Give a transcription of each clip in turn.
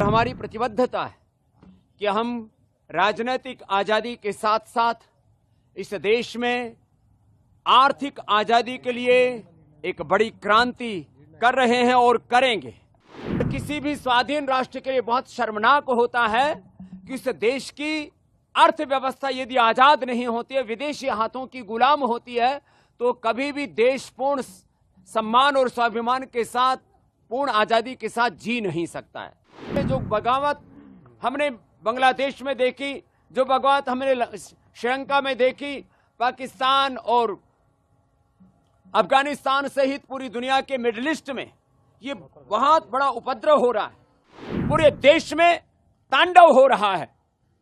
हमारी प्रतिबद्धता है कि हम राजनीतिक आजादी के साथ साथ इस देश में आर्थिक आजादी के लिए एक बड़ी क्रांति कर रहे हैं और करेंगे। किसी भी स्वाधीन राष्ट्र के लिए बहुत शर्मनाक होता है कि उस देश की अर्थव्यवस्था यदि आजाद नहीं होती है, विदेशी हाथों की गुलाम होती है, तो कभी भी देश पूर्ण सम्मान और स्वाभिमान के साथ, पूर्ण आजादी के साथ जी नहीं सकता है। जो बगावत हमने बांग्लादेश में देखी, जो बगावत हमने श्रीलंका में देखी, पाकिस्तान और अफगानिस्तान सहित पूरी दुनिया के मिडिल ईस्ट में ये बहुत बड़ा उपद्रव हो रहा है। पूरे देश में तांडव हो रहा है।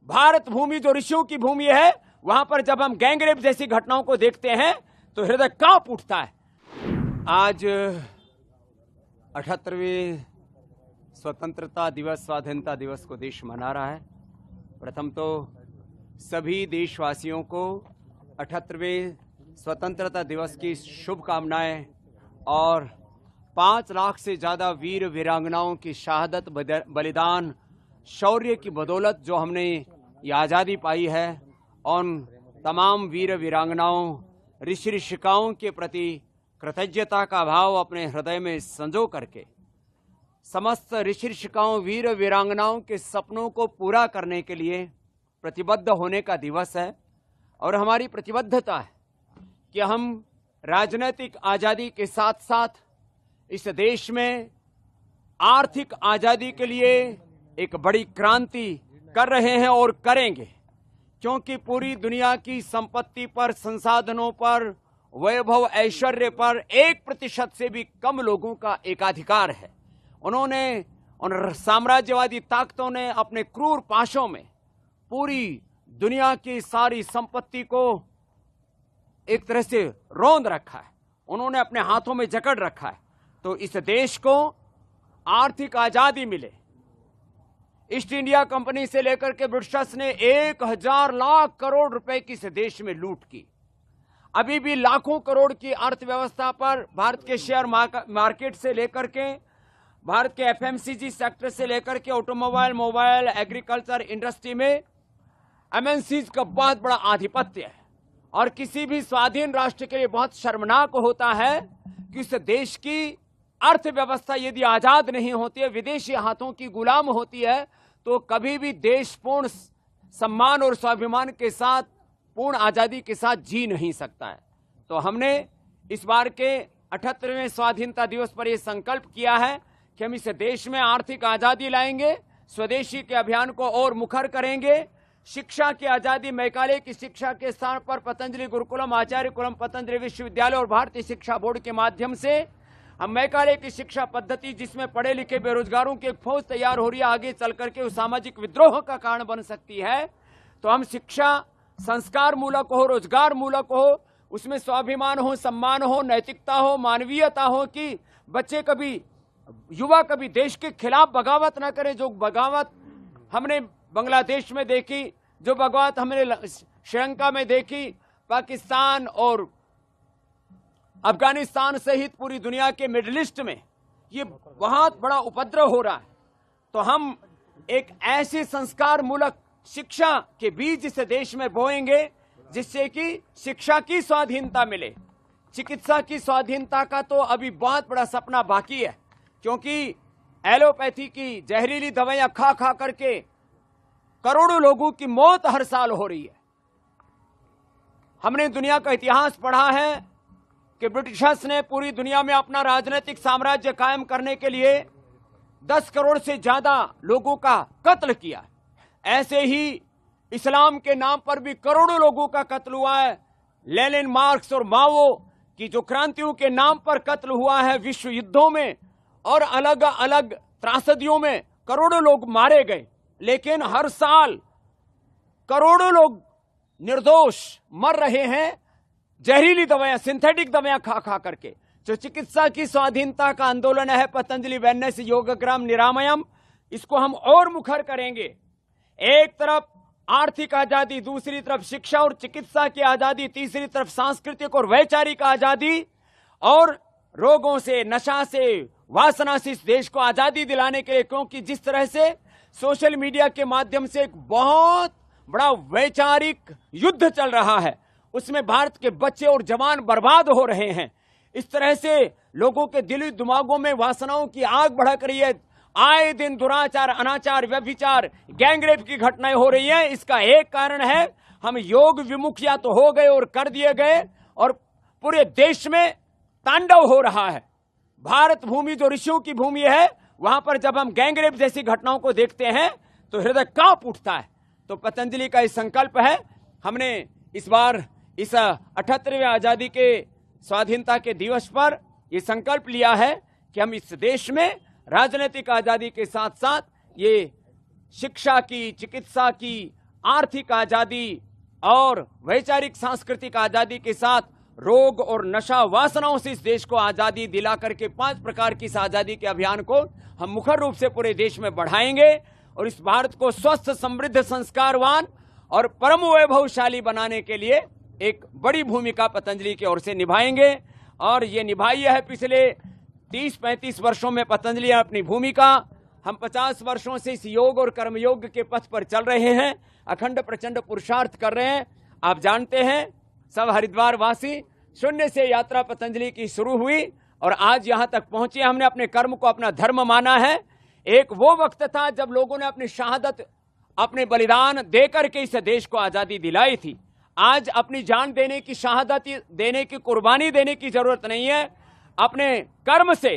भारत भूमि जो ऋषियों की भूमि है, वहां पर जब हम गैंगरेप जैसी घटनाओं को देखते हैं तो हृदय कांप उठता है। आज 78वें स्वतंत्रता दिवस, स्वाधीनता दिवस को देश मना रहा है। प्रथम तो सभी देशवासियों को 78वें स्वतंत्रता दिवस की शुभकामनाएं और 5 लाख से ज़्यादा वीर वीरांगनाओं की शहादत, बलिदान, शौर्य की बदौलत जो हमने ये आज़ादी पाई है, उन तमाम वीर वीरांगनाओं, ऋषि ऋषिकाओं के प्रति कृतज्ञता का भाव अपने हृदय में संजो करके समस्त ऋषि ऋषिकाओं, वीर वीरांगनाओं के सपनों को पूरा करने के लिए प्रतिबद्ध होने का दिवस है। और हमारी प्रतिबद्धता है कि हम राजनीतिक आज़ादी के साथ साथ इस देश में आर्थिक आज़ादी के लिए एक बड़ी क्रांति कर रहे हैं और करेंगे। क्योंकि पूरी दुनिया की संपत्ति पर, संसाधनों पर, वैभव ऐश्वर्य पर 1% से भी कम लोगों का एकाधिकार है। उन साम्राज्यवादी ताकतों ने अपने क्रूर पाशों में पूरी दुनिया की सारी संपत्ति को एक तरह से रौंद रखा है, उन्होंने अपने हाथों में जकड़ रखा है। तो इस देश को आर्थिक आजादी मिले। ईस्ट इंडिया कंपनी से लेकर के ब्रिटिशर्स ने 1000 लाख करोड़ रुपए की इस देश में लूट की। अभी भी लाखों करोड़ की अर्थव्यवस्था पर भारत के शेयर मार्केट से लेकर के, भारत के एफएमसीजी सेक्टर से लेकर के ऑटोमोबाइल, मोबाइल, एग्रीकल्चर इंडस्ट्री में एमएनसीज का बहुत बड़ा आधिपत्य है। और किसी भी स्वाधीन राष्ट्र के लिए बहुत शर्मनाक होता है कि उस देश की अर्थव्यवस्था यदि आजाद नहीं होती है, विदेशी हाथों की गुलाम होती है, तो कभी भी देश पूर्ण सम्मान और स्वाभिमान के साथ, पूर्ण आजादी के साथ जी नहीं सकता है। तो हमने इस बार के 78वें स्वाधीनता दिवस पर यह संकल्प किया है कि हम इस देश में आर्थिक आजादी लाएंगे, स्वदेशी के अभियान को और मुखर करेंगे, शिक्षा की आजादी, मैकाले की शिक्षा के स्थान पर पतंजलि गुरुकुलम, आचार्य कुलम, पतंजलि विश्वविद्यालय और भारतीय शिक्षा बोर्ड के माध्यम से हम मैकाले की शिक्षा पद्धति, जिसमें पढ़े लिखे बेरोजगारों की एक फौज तैयार हो रही है, आगे चल करके उस सामाजिक विद्रोह का कारण बन सकती है। तो हम शिक्षा संस्कार मूलक हो, रोजगार मूलक हो, उसमें स्वाभिमान हो, सम्मान हो, नैतिकता हो, मानवीयता हो, कि बच्चे कभी, युवा कभी देश के खिलाफ बगावत ना करें। जो बगावत हमने बांग्लादेश में देखी, जो बगावत हमने श्रीलंका में देखी, पाकिस्तान और अफगानिस्तान सहित पूरी दुनिया के मिडिल ईस्ट में ये बहुत बड़ा उपद्रव हो रहा है। तो हम एक ऐसी संस्कार मूलक शिक्षा के बीज इस देश में बोएंगे जिससे कि शिक्षा की स्वाधीनता मिले। चिकित्सा की स्वाधीनता का तो अभी बहुत बड़ा सपना बाकी है, क्योंकि एलोपैथी की जहरीली दवाइयां खा खा करके करोड़ों लोगों की मौत हर साल हो रही है। हमने दुनिया का इतिहास पढ़ा है कि ब्रिटिशर्स ने पूरी दुनिया में अपना राजनीतिक साम्राज्य कायम करने के लिए 10 करोड़ से ज्यादा लोगों का कत्ल किया। ऐसे ही इस्लाम के नाम पर भी करोड़ों लोगों का कत्ल हुआ है। लेनिन, मार्क्स और माओ की जो क्रांतियों के नाम पर कत्ल हुआ है, विश्व युद्धों में और अलग अलग त्रासदियों में करोड़ों लोग मारे गए। लेकिन हर साल करोड़ों लोग निर्दोष मर रहे हैं जहरीली दवाइयां, सिंथेटिक दवाइयां खा खा करके। जो चिकित्सा की स्वाधीनता का आंदोलन है, पतंजलि वेलनेस योगग्राम निरामयम, इसको हम और मुखर करेंगे। एक तरफ आर्थिक आजादी, दूसरी तरफ शिक्षा और चिकित्सा की आजादी, तीसरी तरफ सांस्कृतिक और वैचारिक आजादी, और रोगों से, नशा से, वासना से इस देश को आजादी दिलाने के लिए, क्योंकि जिस तरह से सोशल मीडिया के माध्यम से एक बहुत बड़ा वैचारिक युद्ध चल रहा है, उसमें भारत के बच्चे और जवान बर्बाद हो रहे हैं। इस तरह से लोगों के दिली दिमागों में वासनाओं की आग भड़क रही है। आए दिन दुराचार, अनाचार, व्यभिचार, गैंगरेप की घटनाएं हो रही हैं। इसका एक कारण है हम योग विमुख या तो हो गए और कर दिए गए, और पूरे देश में तांडव हो रहा है। भारत भूमि जो ऋषियों की भूमि है, वहां पर जब हम गैंगरेप जैसी घटनाओं को देखते हैं तो हृदय कांप उठता है। तो पतंजलि का ये संकल्प है, हमने इस बार इस 78वें आजादी के स्वाधीनता के दिवस पर यह संकल्प लिया है कि हम इस देश में राजनीतिक आजादी के साथ साथ ये शिक्षा की, चिकित्सा की, आर्थिक आजादी और वैचारिक सांस्कृतिक आजादी के साथ रोग और नशा वासनाओं से इस देश को आजादी दिला करके 5 प्रकार की इस आजादी के अभियान को हम मुखर रूप से पूरे देश में बढ़ाएंगे और इस भारत को स्वस्थ, समृद्ध, संस्कारवान और परम वैभवशाली बनाने के लिए एक बड़ी भूमिका पतंजलि की ओर से निभाएंगे। और ये निभाई है पिछले 30-35 वर्षों में पतंजलि ने अपनी भूमिका। हम 50 वर्षों से इस योग और कर्मयोग के पथ पर चल रहे हैं, अखंड प्रचंड पुरुषार्थ कर रहे हैं। आप जानते हैं, सब हरिद्वार वासी, शून्य से यात्रा पतंजलि की शुरू हुई और आज यहां तक पहुंचे। हमने अपने कर्म को अपना धर्म माना है। एक वो वक्त था जब लोगों ने अपनी शहादत, अपने बलिदान देकर के इस देश को आजादी दिलाई थी। आज अपनी जान देने की, शहादत देने की, कुर्बानी देने की जरूरत नहीं है। अपने कर्म से,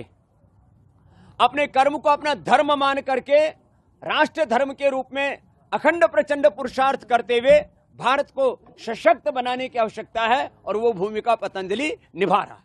अपने कर्म को अपना धर्म मान करके राष्ट्र धर्म के रूप में अखंड प्रचंड पुरुषार्थ करते हुए भारत को सशक्त बनाने की आवश्यकता है और वो भूमिका पतंजलि निभा रहा है।